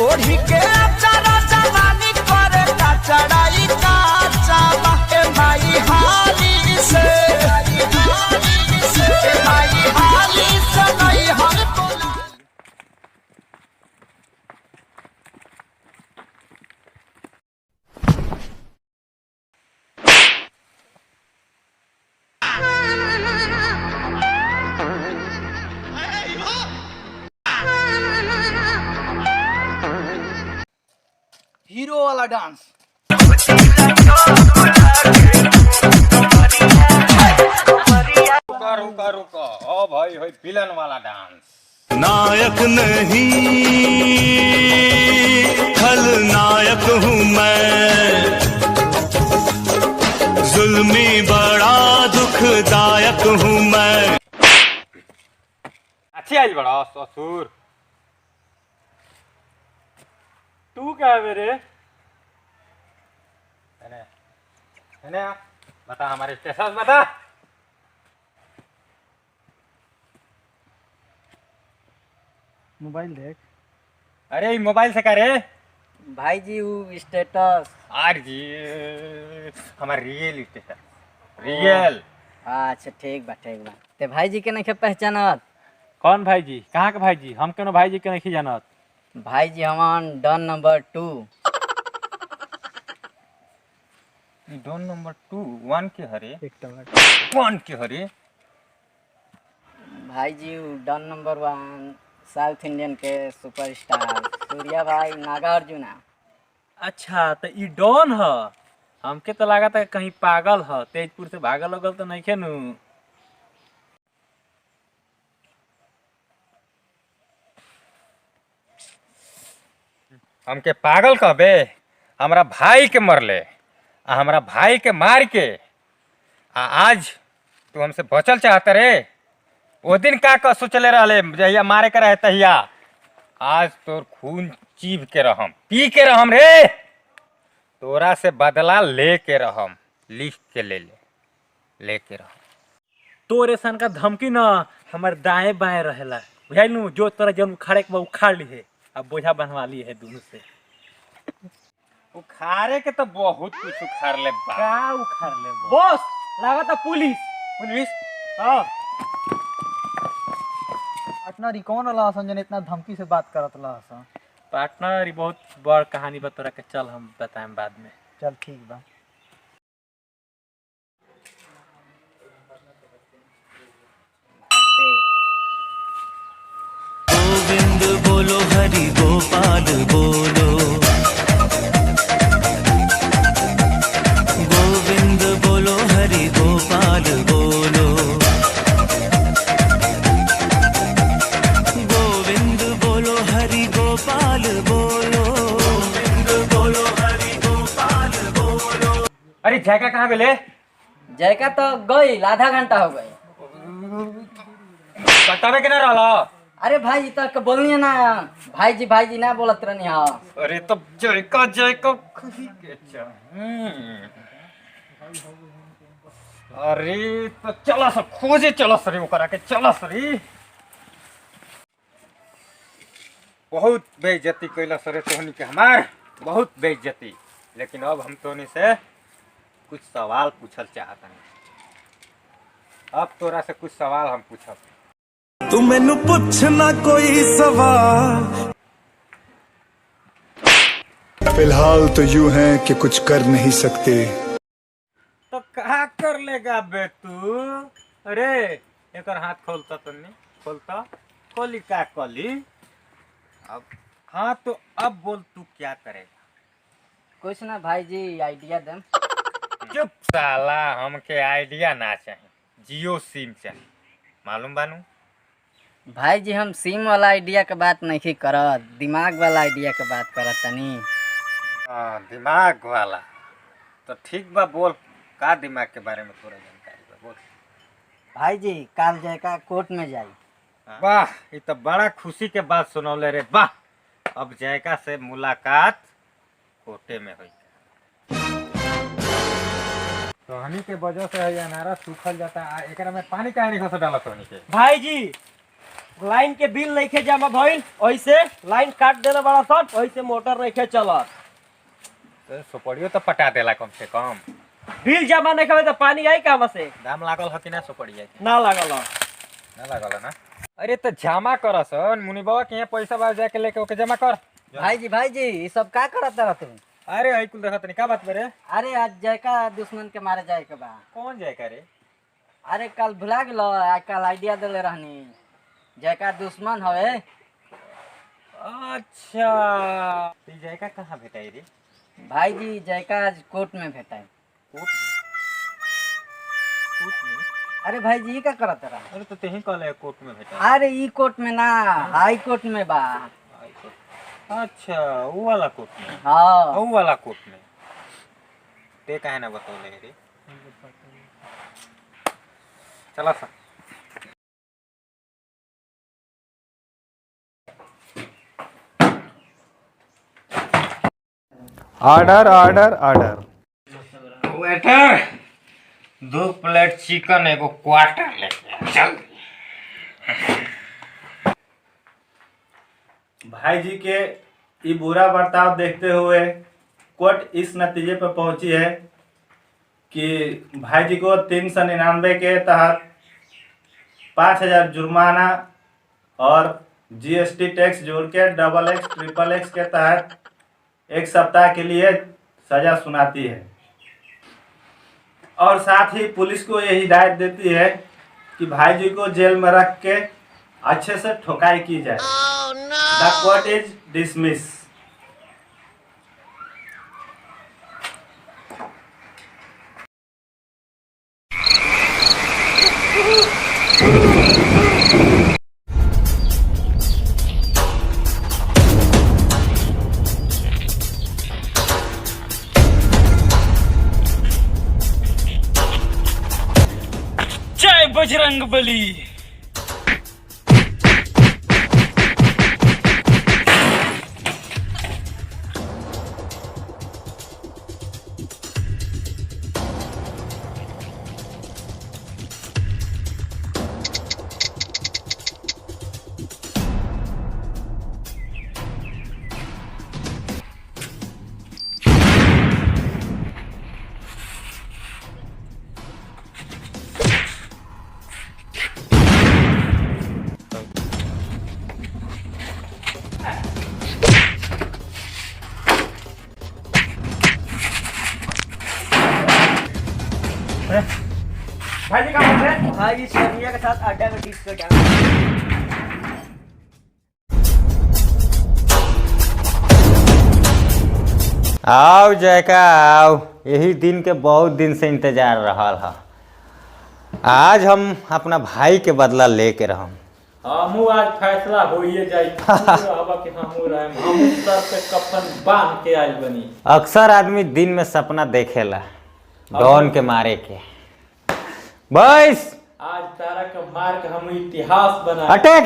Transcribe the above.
ओढ़ी के अचारा जवानी करे का चढ़ाई का चाबा ए माई हाली से माई हाली से नहीं हर बोला। हीरो वाला डांस रुका रुका रुका ओ भाई भाई विलन वाला डांस। नायक नहीं खलनायक हूँ मैं, जुल्मी बड़ा दुखदायक हूँ मैं। अच्छी आई बड़ा ससुर। तू क्या है मेरे? है बता हमारे स्टेटस बता। मोबाइल देख। अरे मोबाइल से करे भाई जी वो स्टेटस। आर जी हमारा रियल स्टेटस रियल। अच्छा ठीक बा ते भाई जी के नहीं पहचानत? कौन भाई जी? कहाँ के भाई जी? हम क्यों भाई जी के नहीं जानत? भाई जी हमान डन नंबर 2। डॉन नंबर 2 1 के हरे 1 के हरे। भाई जी वो डन नंबर 1 साउथ इंडियन के सुपरस्टार सूर्या भाई नागार्जुना। अच्छा तो ई डॉन ह। हमके तो लगा था कहीं पागल ह, तेजपुर से भागल लगल तो नहीं खेनू। हमके पागल कहबे? हमरा भाई के मरले आ हमरा भाई के मार के आज तू हमसे बचल चाहते रे। वो दिन का सोचले रहले जहिया मारे के रहे तहिया। आज तोर खून चीब के रहम पी के रहम रे। तोरा से बदला ले के रहम। लिख के लेके रहम। तोरे सन का धमकी न हमर दाएं बाएं रहेला बुझाइलू। जो तोरा जन उखाड़े के उखाड़ ली है, अब बोझा बनवा ली है दोनों से। उखाड़े के तो बहुत कुछ उखाड़ ले बा। का उखाड़ ले बॉस? लगा था पुलिस। पुलिस हाँ पार्टनर ई कौन रहा संजन इतना धमकी से बात करत रहा? पार्टनर ये बहुत बड़ कहानी बा तोरा के, चल हम बताएं बाद में। चल ठीक बा। गोविंद बोलो हरि गोपाल बोलो, गोविंद बोलो हरि गोपाल बोलो, गोविंद बोलो हरि गोपाल बोलो, गोविंद बोलो हरि गोपाल बोलो। अरे जयका कहाँ गेले? जयका तो गई आधा घंटा हो गई। बतावे के ना रहला? अरे भाई तक बोलनी ना भाई जी ना बोलत रहनी। हाँ अरे तो जयका कही के अरे तो चला सब खोजे चला सरी ओकरा के चला सरी। बहुत बेइज्जती कैला सरे तोहनी के हमार बहुत बेइज्जती। लेकिन अब हम तोहनी से कुछ सवाल पूछल चाहत हनी। अब तोरा से कुछ सवाल हम पूछब। तू मैनू पूछना कोई सवाल। फिलहाल तो यूं है कि कुछ कर नहीं सकते। तो कहा कर लेगा बे तू? अरे एक हाथ खोलता तन्नी खोलता खोली का खोली। अब हाँ तो अब बोल तू क्या करेगा? कुछ ना भाई जी आइडिया दे। चुप साला हमके आइडिया ना चाहिए, जियो सिम चाहिए। मालूम बानू? भाई जी हम सिम वाला आइडिया के बात नहीं करत, दिमाग वाला आइडिया के बात करत तनी। दिमाग वाला तो ठीक बा। बोल का दिमाग के बारे में थोड़ा जानकारी बा बोल। भाई जी काल जयका कोर्ट में जाई। वाह ये तो बड़ा खुशी के बात सुनौले रे। वाह अब जयका से मुलाकात कोटे में हुई। तोहनी के वजह से ये अनारा सूखल जाता है। एकरा में पानी काहे नहीं घस डाला तोहनी के? भाई जी लाइन के बिल नहीं जमा भइल, ओइसे लाइन काट देले बड़ा सन, ओइसे मोटर नहीं चलत। तो सुपड़ियो तो पटा देला कम से कम। बिल जमा नहीं करे तो पानी आई कहाँ से? दाम लागल ह कि ना सुपड़िया के? ना लागल। ना लागल है ना? अरे तो जमा कर सन, मुनि बाबा के यहाँ पैसा बाज जाके लेके ओके जमा कर। भाई जी ये सब का करत रह तुम? अरे आई कुल देखत नहीं का बात बरे? अरे आज जयका दुश्मन के मारे जाए के बा। कौन जाए करे? अरे कल भुला गेलो, आज कल आइडिया देले रहनी जयका दुश्मन हवे। अच्छा तो जायका कहाँ भेटाई रे? भाई जी जयका आज कोर्ट में भेटाई। कोर्ट में? अरे भाई जी ये का करत रहा? अरे तो तेही कहले कोर्ट में भेटाई। अरे ई कोर्ट में ना, हाई कोर्ट में बा। अच्छा वो वाला कोर्ट में? हाँ वो वाला कोर्ट में ते काहे ना बतौले रे? चला सा। Order order order. Waiter 2 plate chicken एगो क्वार्टर लेके चल। भाई जी के ये बुरा बर्ताव देखते हुए कोर्ट इस नतीजे पर पहुंची है कि भाई जी को 399 के तहत 5000 जुर्माना और जीएसटी टैक्स जोड़ के XX, XXX के तहत 1 सप्ताह के लिए सजा सुनाती है और साथ ही पुलिस को ये हिदायत देती है कि भाई जी को जेल में रख के अच्छे से ठोकाई की जाए। द कोर्ट इज डिसमिस। जय बजरंग बली। भाई जी कहाँ है? भाई जी सोनिया के साथ अड्डा में डिस्को डांस। आओ जयका आओ, यही दिन के बहुत दिन से इंतजार रहल हा। आज हम अपना भाई के बदला लेके रहम। हमू आज फैसला होइए जाई अब कि हमू रहम, हमू सर पे कफन बांध के आइल बनी। अक्सर आदमी दिन में सपना देखेला डॉन के मारे के। बस आज तारा के मार के हम इतिहास बना। अटैक